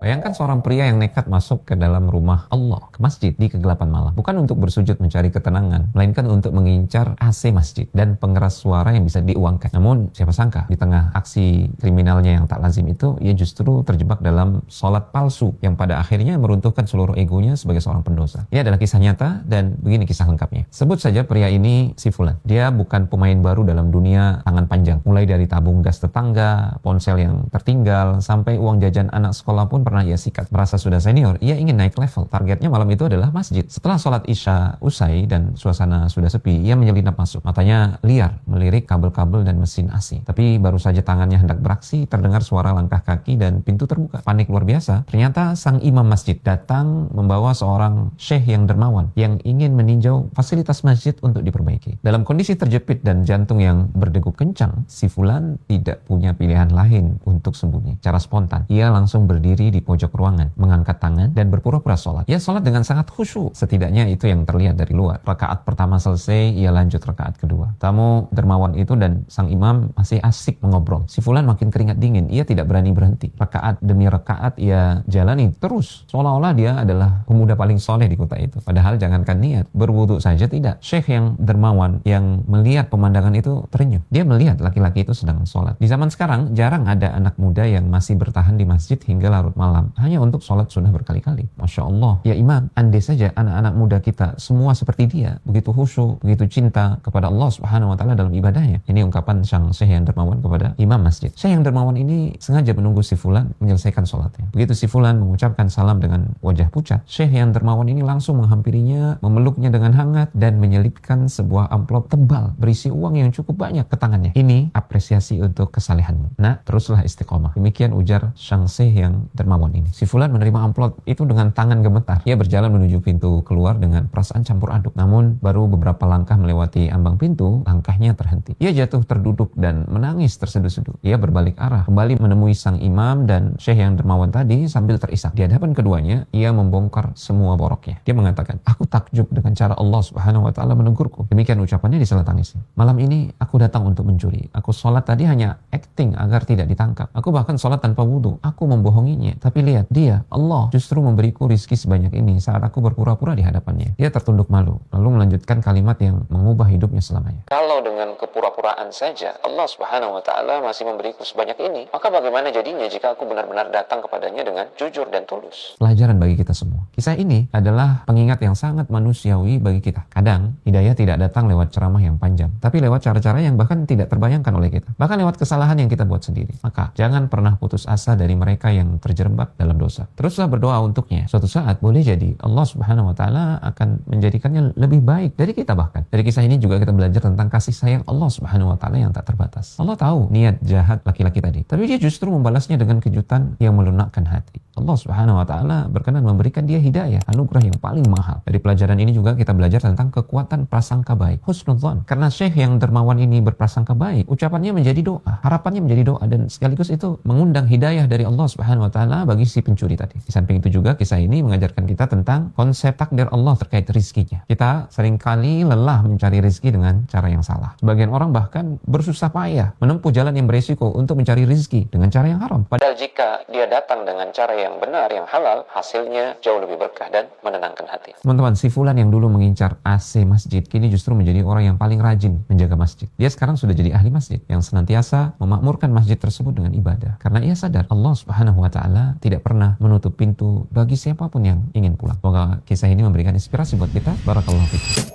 Bayangkan seorang pria yang nekat masuk ke dalam rumah Allah, ke masjid di kegelapan malam. Bukan untuk bersujud mencari ketenangan, melainkan untuk mengincar AC masjid dan pengeras suara yang bisa diuangkan. Namun siapa sangka di tengah aksi kriminalnya yang tak lazim itu, ia justru terjebak dalam sholat palsu yang pada akhirnya meruntuhkan seluruh egonya sebagai seorang pendosa. Ini adalah kisah nyata dan begini kisah lengkapnya. Sebut saja pria ini si Fulan. Dia bukan pemain baru dalam dunia tangan panjang. Mulai dari tabung gas tetangga, ponsel yang tertinggal, sampai uang jajan anak sekolah pun pernah ia sikat. Merasa sudah senior, ia ingin naik level. Targetnya malam itu adalah masjid. Setelah sholat isya usai dan suasana sudah sepi, ia menyelinap masuk. Matanya liar melirik kabel-kabel dan mesin AC. Tapi baru saja tangannya hendak beraksi, terdengar suara langkah kaki dan pintu terbuka. Panik luar biasa. Ternyata sang imam masjid datang membawa seorang syekh yang dermawan yang ingin meninjau fasilitas masjid untuk diperbaiki. Dalam kondisi terjepit dan jantung yang berdegup kencang, si Fulan tidak punya pilihan lain untuk sembunyi. Cara spontan, ia langsung berdiri di pojok ruangan, mengangkat tangan dan berpura-pura sholat. Ia sholat dengan sangat khusyuk. Setidaknya itu yang terlihat dari luar. Rakaat pertama selesai, ia lanjut rakaat kedua. Tamu dermawan itu dan sang imam masih asik mengobrol. Si Fulan makin keringat dingin. Ia tidak berani berhenti. Rakaat demi rakaat ia jalani terus. Seolah-olah dia adalah pemuda paling soleh di kota itu. Padahal jangankan niat, berwudu saja tidak. Syekh yang dermawan yang melihat pemandangan itu terenyuh. Dia melihat laki-laki itu sedang sholat. Di zaman sekarang jarang ada anak muda yang masih bertahan di masjid hingga larut malam hanya untuk sholat sunnah berkali-kali. Masya Allah. Ya imam, andai saja anak-anak muda kita semua seperti dia, begitu khusyuk, begitu cinta kepada Allah Subhanahu wa taala dalam ibadahnya. Ini ungkapan sang syekh yang dermawan kepada imam masjid. Syekh yang dermawan ini sengaja menunggu si Fulan menyelesaikan sholatnya. Begitu si Fulan mengucapkan salam dengan wajah pucat, syekh yang dermawan ini langsung menghampirinya, memeluknya dengan hangat dan menyelipkan sebuah amplop tebal berisi uang yang cukup banyak ke tangannya. Ini apresiasi untuk kesalehanmu. Nah, teruslah istiqomah. Demikian ujar sang syekh yang dermawan ini. Si Fulan menerima amplop itu dengan tangan gemetar. Ia berjalan menuju pintu keluar dengan perasaan campur aduk. Namun baru beberapa langkah melewati ambang pintu, langkahnya terhenti. Ia jatuh terduduk dan menangis terseduh-seduh. Ia berbalik arah, kembali menemui sang imam dan syekh yang dermawan tadi sambil terisak. Di hadapan keduanya, ia membongkar semua boroknya. Dia mengatakan, aku takjub dengan cara Allah Subhanahu wa taala menegurku. Demikian ucapannya di sela tangis. Malam ini aku datang untuk mencuri. Aku sholat tadi hanya acting agar tidak ditangkap. Aku bahkan sholat tanpa wudu. Aku membohonginya. Tapi lihat, dia, Allah, justru memberiku rizki sebanyak ini saat aku berpura-pura di hadapannya. Dia tertunduk malu, lalu melanjutkan kalimat yang mengubah hidupnya selamanya. Kalau dengan kepura-puraan saja Allah Subhanahu wa taala masih memberiku sebanyak ini, maka bagaimana jadinya jika aku benar-benar datang kepadanya dengan jujur dan tulus? Pelajaran bagi kita semua. Kisah ini adalah pengingat yang sangat manusiawi bagi kita. Kadang hidayah tidak datang lewat ceramah yang panjang, tapi lewat cara-cara yang bahkan tidak terbayangkan oleh kita. Bahkan lewat kesalahan yang kita buat sendiri. Maka jangan pernah putus asa dari mereka yang terjerembab dalam dosa. Teruslah berdoa untuknya. Suatu saat boleh jadi Allah Subhanahu wa taala akan menjadikannya lebih baik dari kita bahkan. Dari kisah ini juga kita belajar tentang kasih sayang Allah Subhanahu wa taala yang tak terbatas. Allah tahu niat jahat laki-laki tadi, tapi dia justru membalasnya dengan kejutan yang melunakkan hati. Allah Subhanahu wa taala berkenan memberikan dia hidayah, anugerah yang paling mahal. Dari pelajaran ini juga kita belajar tentang kekuatan prasangka baik, husnudzon. Karena syekh yang dermawan ini berprasangka baik, ucapannya menjadi doa, harapannya menjadi doa, dan sekaligus itu mengundang hidayah dari Allah Subhanahu wa taala bagi si pencuri tadi. Di samping itu juga kisah ini mengajarkan kita tentang konsep takdir Allah terkait rizkinya. Kita seringkali lelah mencari rizki dengan cara yang salah. Sebagian orang bahkan bersusah payah menempuh jalan yang beresiko untuk mencari rizki dengan cara yang haram. Padahal jika dia datang dengan cara yang benar, yang halal, hasilnya jauh lebih berkah dan menenangkan hati. Teman-teman, si Fulan yang dulu mengincar AC masjid, kini justru menjadi orang yang paling rajin menjaga masjid. Dia sekarang sudah jadi ahli masjid yang senantiasa memakmurkan masjid tersebut dengan ibadah. Karena ia sadar Allah Subhanahu wa taala tidak pernah menutup pintu bagi siapapun yang ingin pulang. Semoga kisah ini memberikan inspirasi buat kita. Barakallahu fikum.